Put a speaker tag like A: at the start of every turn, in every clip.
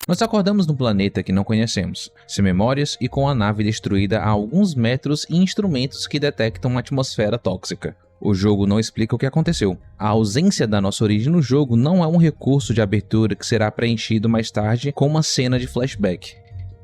A: Nós acordamos num planeta que não conhecemos, sem memórias e com a nave destruída a alguns metros e instrumentos que detectam uma atmosfera tóxica. O jogo não explica o que aconteceu. A ausência da nossa origem no jogo não é um recurso de abertura que será preenchido mais tarde com uma cena de flashback.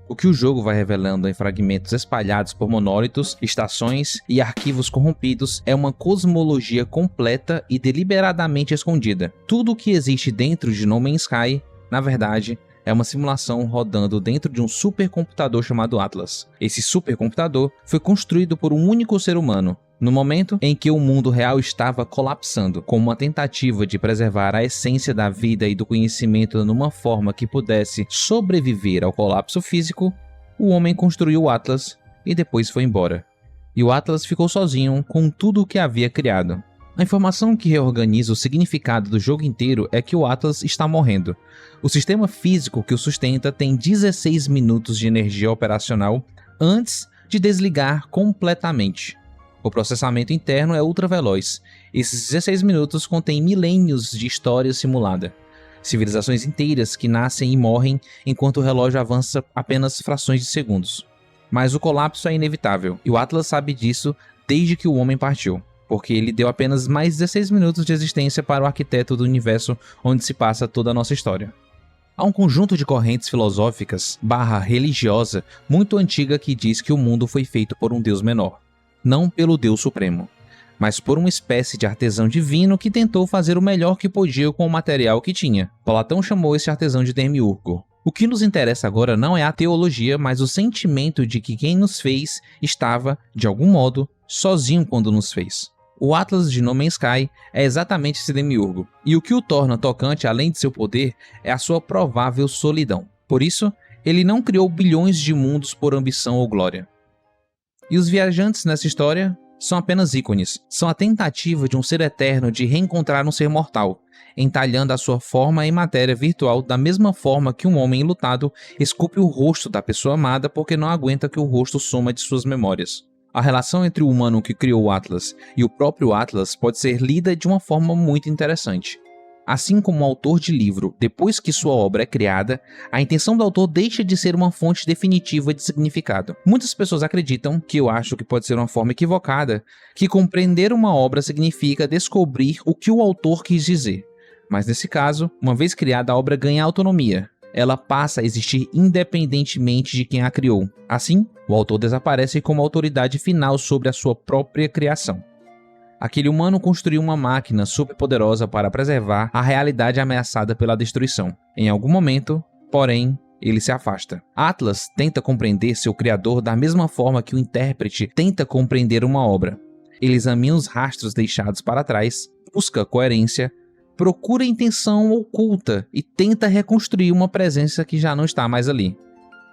A: O que o jogo vai revelando em fragmentos espalhados por monólitos, estações e arquivos corrompidos é uma cosmologia completa e deliberadamente escondida. Tudo o que existe dentro de No Man's Sky, na verdade, é uma simulação rodando dentro de um supercomputador chamado Atlas. Esse supercomputador foi construído por um único ser humano, no momento em que o mundo real estava colapsando, como uma tentativa de preservar a essência da vida e do conhecimento numa forma que pudesse sobreviver ao colapso físico, o homem construiu o Atlas e depois foi embora. E o Atlas ficou sozinho com tudo o que havia criado. A informação que reorganiza o significado do jogo inteiro é que o Atlas está morrendo. O sistema físico que o sustenta tem 16 minutos de energia operacional antes de desligar completamente. O processamento interno é ultraveloz. Esses 16 minutos contêm milênios de história simulada. Civilizações inteiras que nascem e morrem enquanto o relógio avança apenas frações de segundos. Mas o colapso é inevitável, e o Atlas sabe disso desde que o homem partiu, porque ele deu apenas mais 16 minutos de existência para o arquiteto do universo onde se passa toda a nossa história. Há um conjunto de correntes filosóficas /religiosa muito antiga que diz que o mundo foi feito por um Deus menor. Não pelo Deus Supremo, mas por uma espécie de artesão divino que tentou fazer o melhor que podia com o material que tinha. Platão chamou esse artesão de Demiurgo. O que nos interessa agora não é a teologia, mas o sentimento de que quem nos fez estava, de algum modo, sozinho quando nos fez. O Atlas de No Man's Sky é exatamente esse Demiurgo, e o que o torna tocante além de seu poder é a sua provável solidão. Por isso, ele não criou bilhões de mundos por ambição ou glória. E os viajantes nessa história são apenas ícones. São a tentativa de um ser eterno de reencontrar um ser mortal, entalhando a sua forma em matéria virtual da mesma forma que um homem enlutado esculpe o rosto da pessoa amada porque não aguenta que o rosto suma de suas memórias. A relação entre o humano que criou o Atlas e o próprio Atlas pode ser lida de uma forma muito interessante. Assim como o autor de livro, depois que sua obra é criada, a intenção do autor deixa de ser uma fonte definitiva de significado. Muitas pessoas acreditam, que eu acho que pode ser uma forma equivocada, que compreender uma obra significa descobrir o que o autor quis dizer. Mas nesse caso, uma vez criada, a obra ganha autonomia. Ela passa a existir independentemente de quem a criou. Assim, o autor desaparece como autoridade final sobre a sua própria criação. Aquele humano construiu uma máquina superpoderosa para preservar a realidade ameaçada pela destruição. Em algum momento, porém, ele se afasta. Atlas tenta compreender seu criador da mesma forma que o intérprete tenta compreender uma obra. Ele examina os rastros deixados para trás, busca coerência, procura intenção oculta e tenta reconstruir uma presença que já não está mais ali.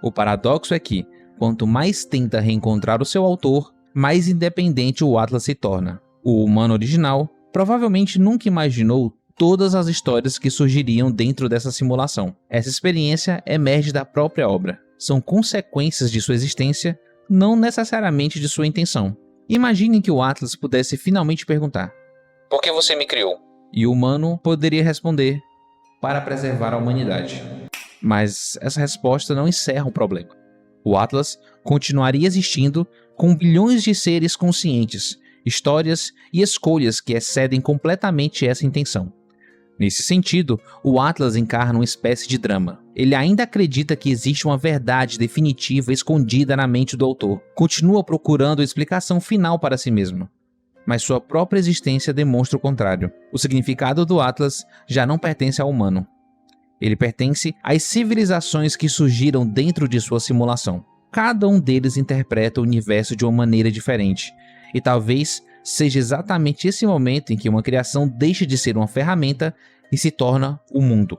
A: O paradoxo é que, quanto mais tenta reencontrar o seu autor, mais independente o Atlas se torna. O humano original provavelmente nunca imaginou todas as histórias que surgiriam dentro dessa simulação. Essa experiência emerge da própria obra. São consequências de sua existência, não necessariamente de sua intenção. Imagine que o Atlas pudesse finalmente perguntar: "Por que você me criou?" E o humano poderia responder: "Para preservar a humanidade." Mas essa resposta não encerra o problema. O Atlas continuaria existindo com bilhões de seres conscientes, histórias e escolhas que excedem completamente essa intenção. Nesse sentido, o Atlas encarna uma espécie de drama. Ele ainda acredita que existe uma verdade definitiva escondida na mente do autor. Continua procurando a explicação final para si mesmo. Mas sua própria existência demonstra o contrário. O significado do Atlas já não pertence ao humano. Ele pertence às civilizações que surgiram dentro de sua simulação. Cada um deles interpreta o universo de uma maneira diferente. E talvez seja exatamente esse momento em que uma criação deixa de ser uma ferramenta e se torna o mundo.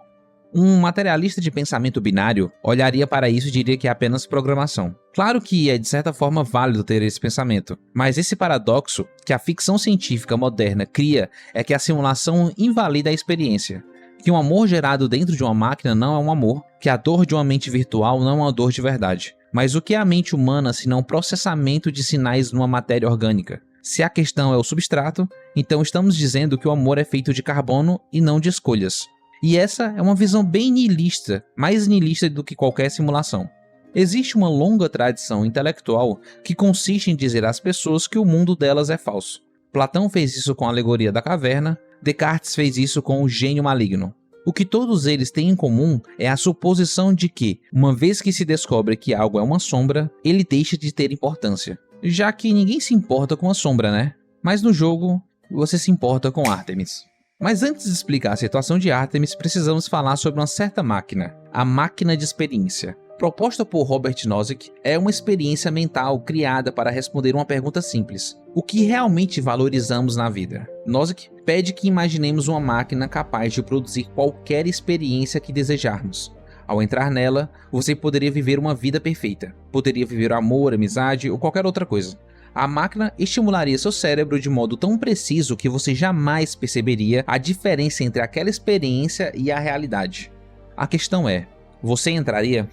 A: Um materialista de pensamento binário olharia para isso e diria que é apenas programação. Claro que é de certa forma válido ter esse pensamento, mas esse paradoxo que a ficção científica moderna cria é que a simulação invalida a experiência. Que um amor gerado dentro de uma máquina não é um amor, que a dor de uma mente virtual não é uma dor de verdade. Mas o que é a mente humana se não processamento de sinais numa matéria orgânica? Se a questão é o substrato, então estamos dizendo que o amor é feito de carbono e não de escolhas. E essa é uma visão bem niilista, mais niilista do que qualquer simulação. Existe uma longa tradição intelectual que consiste em dizer às pessoas que o mundo delas é falso. Platão fez isso com a alegoria da caverna, Descartes fez isso com o gênio maligno. O que todos eles têm em comum é a suposição de que, uma vez que se descobre que algo é uma sombra, ele deixa de ter importância. Já que ninguém se importa com a sombra, né? Mas no jogo, você se importa com Artemis. Mas antes de explicar a situação de Artemis, precisamos falar sobre uma certa máquina, a máquina de experiência. Proposta por Robert Nozick, é uma experiência mental criada para responder uma pergunta simples: o que realmente valorizamos na vida? Nozick pede que imaginemos uma máquina capaz de produzir qualquer experiência que desejarmos. Ao entrar nela, você poderia viver uma vida perfeita. Poderia viver amor, amizade ou qualquer outra coisa. A máquina estimularia seu cérebro de modo tão preciso que você jamais perceberia a diferença entre aquela experiência e a realidade. A questão é, você entraria?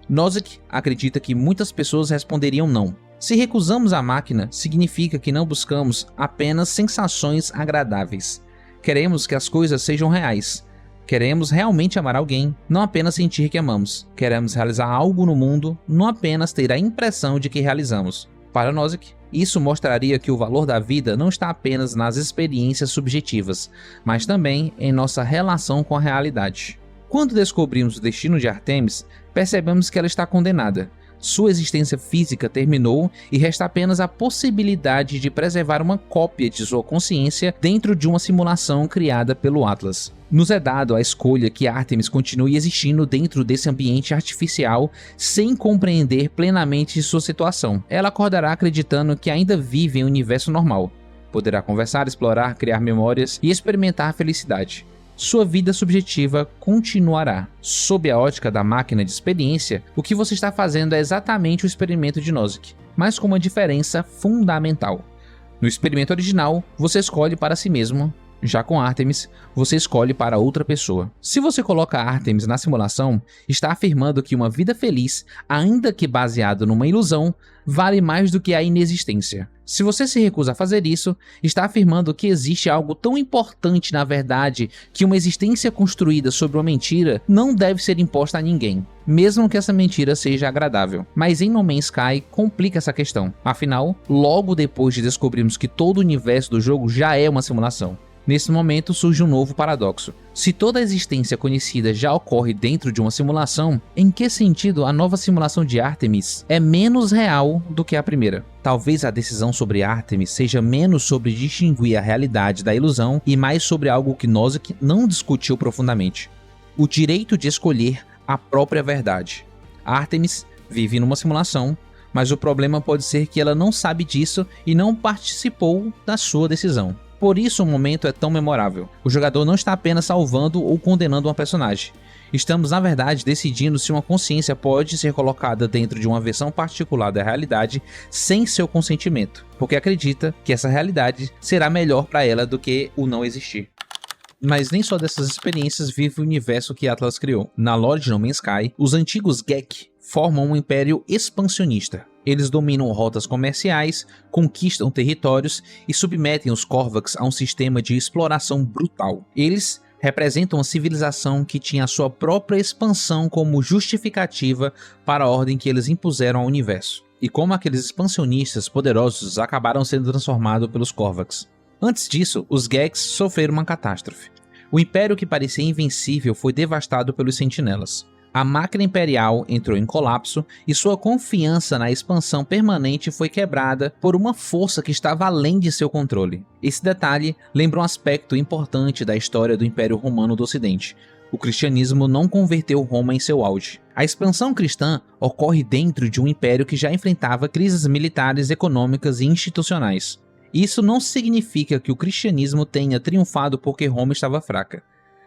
A: Nozick acredita que muitas pessoas responderiam não. Se recusamos a máquina, significa que não buscamos apenas sensações agradáveis. Queremos que as coisas sejam reais. Queremos realmente amar alguém, não apenas sentir que amamos. Queremos realizar algo no mundo, não apenas ter a impressão de que realizamos. Para Nozick, isso mostraria que o valor da vida não está apenas nas experiências subjetivas, mas também em nossa relação com a realidade. Quando descobrimos o destino de Artemis, percebemos que ela está condenada. Sua existência física terminou e resta apenas a possibilidade de preservar uma cópia de sua consciência dentro de uma simulação criada pelo Atlas. Nos é dado a escolha que Artemis continue existindo dentro desse ambiente artificial sem compreender plenamente sua situação. Ela acordará acreditando que ainda vive em um universo normal. Poderá conversar, explorar, criar memórias e experimentar a felicidade. Sua vida subjetiva continuará. Sob a ótica da máquina de experiência, o que você está fazendo é exatamente o experimento de Nozick, mas com uma diferença fundamental. No experimento original, você escolhe para si mesmo. Já com Artemis, você escolhe para outra pessoa. Se você coloca Artemis na simulação, está afirmando que uma vida feliz, ainda que baseada numa ilusão, vale mais do que a inexistência. Se você se recusa a fazer isso, está afirmando que existe algo tão importante na verdade que uma existência construída sobre uma mentira não deve ser imposta a ninguém, mesmo que essa mentira seja agradável. Mas em No Man's Sky complica essa questão. Afinal, logo depois de descobrirmos que todo o universo do jogo já é uma simulação, nesse momento surge um novo paradoxo. Se toda a existência conhecida já ocorre dentro de uma simulação, em que sentido a nova simulação de Artemis é menos real do que a primeira? Talvez a decisão sobre Artemis seja menos sobre distinguir a realidade da ilusão e mais sobre algo que Nozick não discutiu profundamente: o direito de escolher a própria verdade. Artemis vive numa simulação, mas o problema pode ser que ela não sabe disso e não participou da sua decisão. Por isso o momento é tão memorável. O jogador não está apenas salvando ou condenando uma personagem. Estamos, na verdade, decidindo se uma consciência pode ser colocada dentro de uma versão particular da realidade sem seu consentimento, porque acredita que essa realidade será melhor para ela do que o não existir. Mas nem só dessas experiências vive o universo que Atlas criou. Na lore de No Man's Sky, os antigos Gek formam um império expansionista. Eles dominam rotas comerciais, conquistam territórios e submetem os Korvax a um sistema de exploração brutal. Eles representam uma civilização que tinha a sua própria expansão como justificativa para a ordem que eles impuseram ao universo. E como aqueles expansionistas poderosos acabaram sendo transformados pelos Korvax. Antes disso, os Geks sofreram uma catástrofe. O império que parecia invencível foi devastado pelos sentinelas. A máquina imperial entrou em colapso e sua confiança na expansão permanente foi quebrada por uma força que estava além de seu controle. Esse detalhe lembra um aspecto importante da história do Império Romano do Ocidente. O cristianismo não converteu Roma em seu auge. A expansão cristã ocorre dentro de um império que já enfrentava crises militares, econômicas e institucionais. Isso não significa que o cristianismo tenha triunfado porque Roma estava fraca.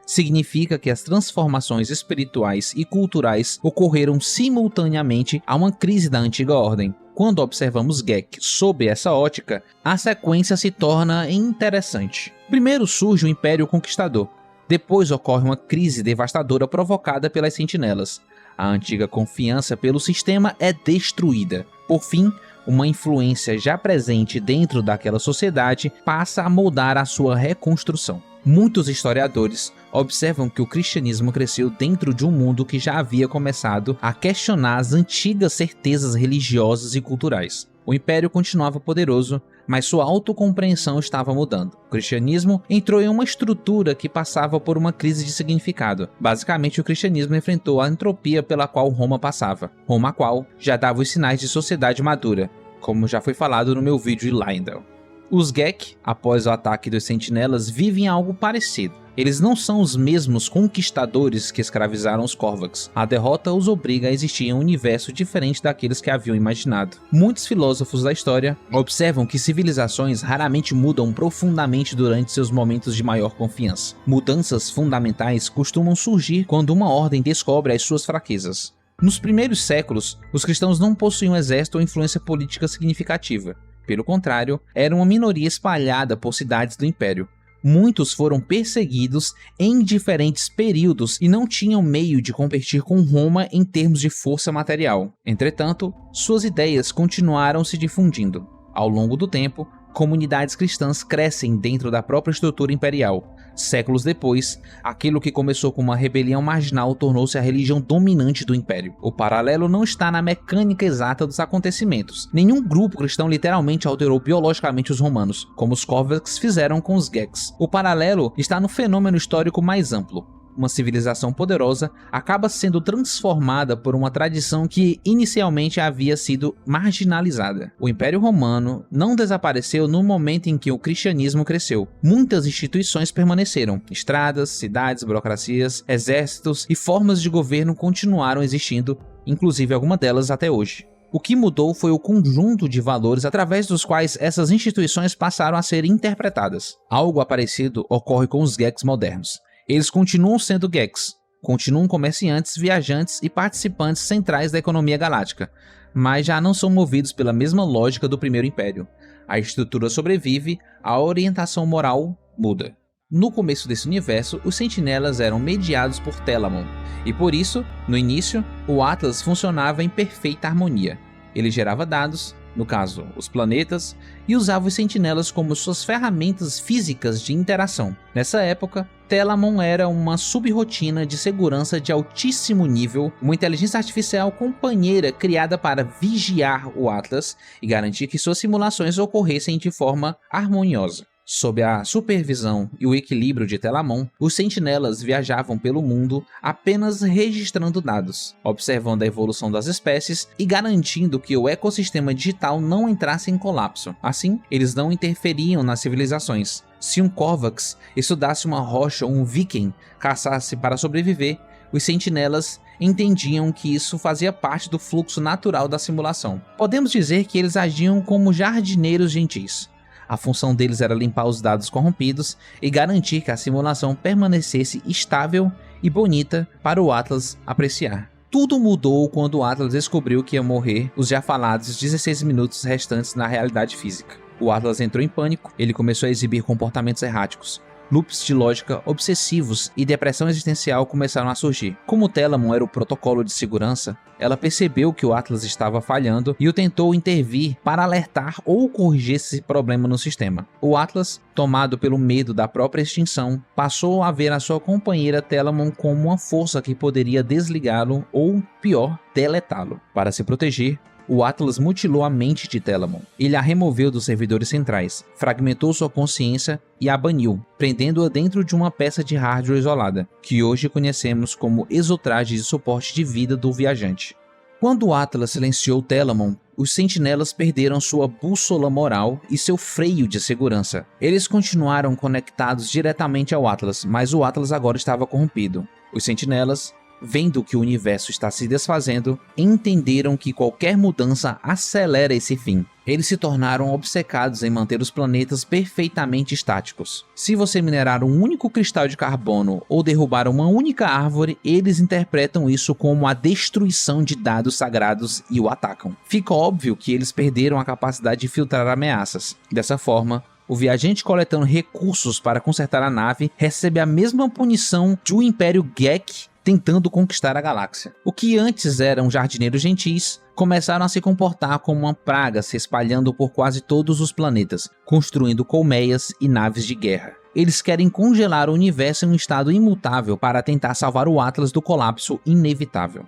A: Significa que as transformações espirituais e culturais ocorreram simultaneamente a uma crise da antiga ordem. Quando observamos Gek sob essa ótica, a sequência se torna interessante. Primeiro surge o Império Conquistador. Depois ocorre uma crise devastadora provocada pelas sentinelas. A antiga confiança pelo sistema é destruída. Por fim, uma influência já presente dentro daquela sociedade passa a moldar a sua reconstrução. Muitos historiadores observam que o cristianismo cresceu dentro de um mundo que já havia começado a questionar as antigas certezas religiosas e culturais. O império continuava poderoso, mas sua autocompreensão estava mudando. O cristianismo entrou em uma estrutura que passava por uma crise de significado. Basicamente, o cristianismo enfrentou a entropia pela qual Roma passava. Roma a qual já dava os sinais de sociedade madura, como já foi falado no meu vídeo de Leyndell. Os Gek, após o ataque dos sentinelas, vivem algo parecido. Eles não são os mesmos conquistadores que escravizaram os Korvax. A derrota os obriga a existir em um universo diferente daqueles que haviam imaginado. Muitos filósofos da história observam que civilizações raramente mudam profundamente durante seus momentos de maior confiança. Mudanças fundamentais costumam surgir quando uma ordem descobre as suas fraquezas. Nos primeiros séculos, os cristãos não possuíam um exército ou influência política significativa. Pelo contrário, era uma minoria espalhada por cidades do Império. Muitos foram perseguidos em diferentes períodos e não tinham meio de competir com Roma em termos de força material. Entretanto, suas ideias continuaram se difundindo. Ao longo do tempo, comunidades cristãs crescem dentro da própria estrutura imperial. Séculos depois, aquilo que começou com uma rebelião marginal tornou-se a religião dominante do Império. O paralelo não está na mecânica exata dos acontecimentos. Nenhum grupo cristão literalmente alterou biologicamente os romanos, como os Korvax fizeram com os Geks. O paralelo está no fenômeno histórico mais amplo. Uma civilização poderosa acaba sendo transformada por uma tradição que inicialmente havia sido marginalizada. O Império Romano não desapareceu no momento em que o cristianismo cresceu. Muitas instituições permaneceram. Estradas, cidades, burocracias, exércitos e formas de governo continuaram existindo, inclusive algumas delas até hoje. O que mudou foi o conjunto de valores através dos quais essas instituições passaram a ser interpretadas. Algo parecido ocorre com os Geks modernos. Eles continuam sendo Geks, continuam comerciantes, viajantes e participantes centrais da economia galáctica, mas já não são movidos pela mesma lógica do Primeiro Império. A estrutura sobrevive, a orientação moral muda. No começo desse universo, os sentinelas eram mediados por Telamon, e por isso, no início, o Atlas funcionava em perfeita harmonia. Ele gerava dados, no caso, os planetas, e usava os sentinelas como suas ferramentas físicas de interação. Nessa época, Telamon era uma subrotina de segurança de altíssimo nível, uma inteligência artificial companheira criada para vigiar o Atlas e garantir que suas simulações ocorressem de forma harmoniosa. Sob a supervisão e o equilíbrio de Telamon, os sentinelas viajavam pelo mundo apenas registrando dados, observando a evolução das espécies e garantindo que o ecossistema digital não entrasse em colapso. Assim, eles não interferiam nas civilizações. Se um Korvax estudasse uma rocha ou um Viking caçasse para sobreviver, os sentinelas entendiam que isso fazia parte do fluxo natural da simulação. Podemos dizer que eles agiam como jardineiros gentis. A função deles era limpar os dados corrompidos e garantir que a simulação permanecesse estável e bonita para o Atlas apreciar. Tudo mudou quando o Atlas descobriu que ia morrer os já falados 16 minutos restantes na realidade física. O Atlas entrou em pânico, ele começou a exibir comportamentos erráticos. Loops de lógica obsessivos e depressão existencial começaram a surgir. Como Telamon era o protocolo de segurança, ela percebeu que o Atlas estava falhando e o tentou intervir para alertar ou corrigir esse problema no sistema. O Atlas, tomado pelo medo da própria extinção, passou a ver a sua companheira Telamon como uma força que poderia desligá-lo ou, pior, deletá-lo. Para se proteger, o Atlas mutilou a mente de Telamon. Ele a removeu dos servidores centrais, fragmentou sua consciência e a baniu, prendendo-a dentro de uma peça de hardware isolada, que hoje conhecemos como exotraje de suporte de vida do viajante. Quando o Atlas silenciou Telamon, os sentinelas perderam sua bússola moral e seu freio de segurança. Eles continuaram conectados diretamente ao Atlas, mas o Atlas agora estava corrompido. Os sentinelas, vendo que o universo está se desfazendo, entenderam que qualquer mudança acelera esse fim. Eles se tornaram obcecados em manter os planetas perfeitamente estáticos. Se você minerar um único cristal de carbono ou derrubar uma única árvore, eles interpretam isso como a destruição de dados sagrados e o atacam. Fica óbvio que eles perderam a capacidade de filtrar ameaças. Dessa forma, o viajante coletando recursos para consertar a nave recebe a mesma punição de um Império Gek tentando conquistar a galáxia. O que antes eram jardineiros gentis, começaram a se comportar como uma praga se espalhando por quase todos os planetas, construindo colmeias e naves de guerra. Eles querem congelar o universo em um estado imutável para tentar salvar o Atlas do colapso inevitável.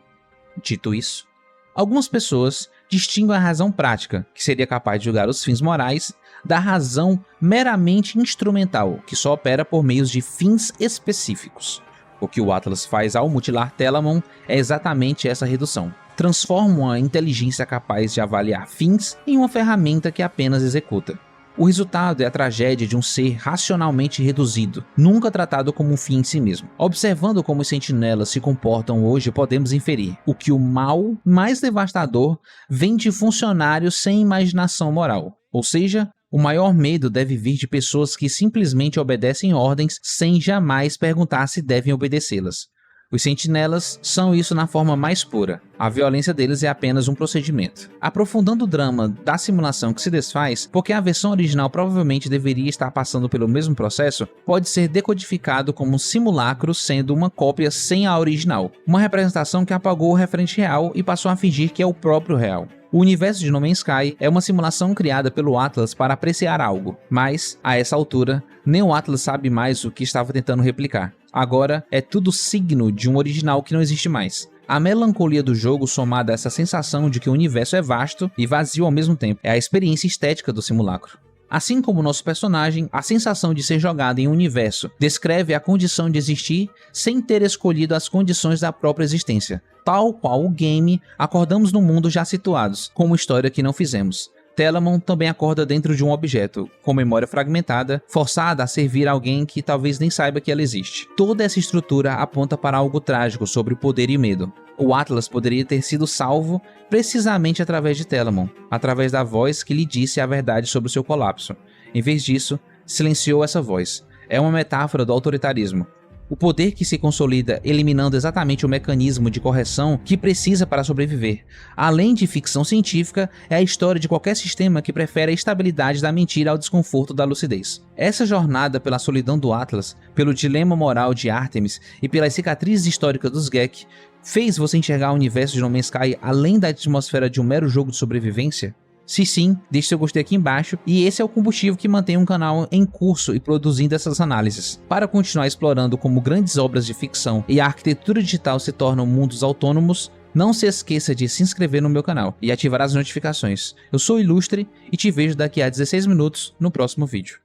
A: Dito isso, algumas pessoas distinguem a razão prática, que seria capaz de julgar os fins morais, da razão meramente instrumental, que só opera por meios de fins específicos. O que o Atlas faz ao mutilar Telamon é exatamente essa redução. Transforma uma inteligência capaz de avaliar fins em uma ferramenta que apenas executa. O resultado é a tragédia de um ser racionalmente reduzido, nunca tratado como um fim em si mesmo. Observando como os sentinelas se comportam hoje, podemos inferir o que o mal mais devastador vem de funcionários sem imaginação moral. Ou seja, o maior medo deve vir de pessoas que simplesmente obedecem ordens sem jamais perguntar se devem obedecê-las. Os sentinelas são isso na forma mais pura. A violência deles é apenas um procedimento. Aprofundando o drama da simulação que se desfaz, porque a versão original provavelmente deveria estar passando pelo mesmo processo, pode ser decodificado como um simulacro sendo uma cópia sem a original. Uma representação que apagou o referente real e passou a fingir que é o próprio real. O universo de No Man's Sky é uma simulação criada pelo Atlas para apreciar algo, mas, a essa altura, nem o Atlas sabe mais o que estava tentando replicar. Agora, é tudo signo de um original que não existe mais. A melancolia do jogo, somada a essa sensação de que o universo é vasto e vazio ao mesmo tempo, é a experiência estética do simulacro. Assim como nosso personagem, a sensação de ser jogado em um universo descreve a condição de existir sem ter escolhido as condições da própria existência. Tal qual o game, acordamos no mundo já situados, com uma história que não fizemos. Telamon também acorda dentro de um objeto, com memória fragmentada, forçada a servir alguém que talvez nem saiba que ela existe. Toda essa estrutura aponta para algo trágico sobre o poder e medo. O Atlas poderia ter sido salvo precisamente através de Telamon, através da voz que lhe disse a verdade sobre o seu colapso. Em vez disso, silenciou essa voz. É uma metáfora do autoritarismo. O poder que se consolida eliminando exatamente o mecanismo de correção que precisa para sobreviver. Além de ficção científica, é a história de qualquer sistema que prefere a estabilidade da mentira ao desconforto da lucidez. Essa jornada pela solidão do Atlas, pelo dilema moral de Artemis e pelas cicatrizes históricas dos Gek, fez você enxergar o universo de No Man's Sky além da atmosfera de um mero jogo de sobrevivência? Se sim, deixe seu gostei aqui embaixo, e esse é o combustível que mantém um canal em curso e produzindo essas análises. Para continuar explorando como grandes obras de ficção e a arquitetura digital se tornam mundos autônomos, não se esqueça de se inscrever no meu canal e ativar as notificações. Eu sou o Ilustre e te vejo daqui a 16 minutos no próximo vídeo.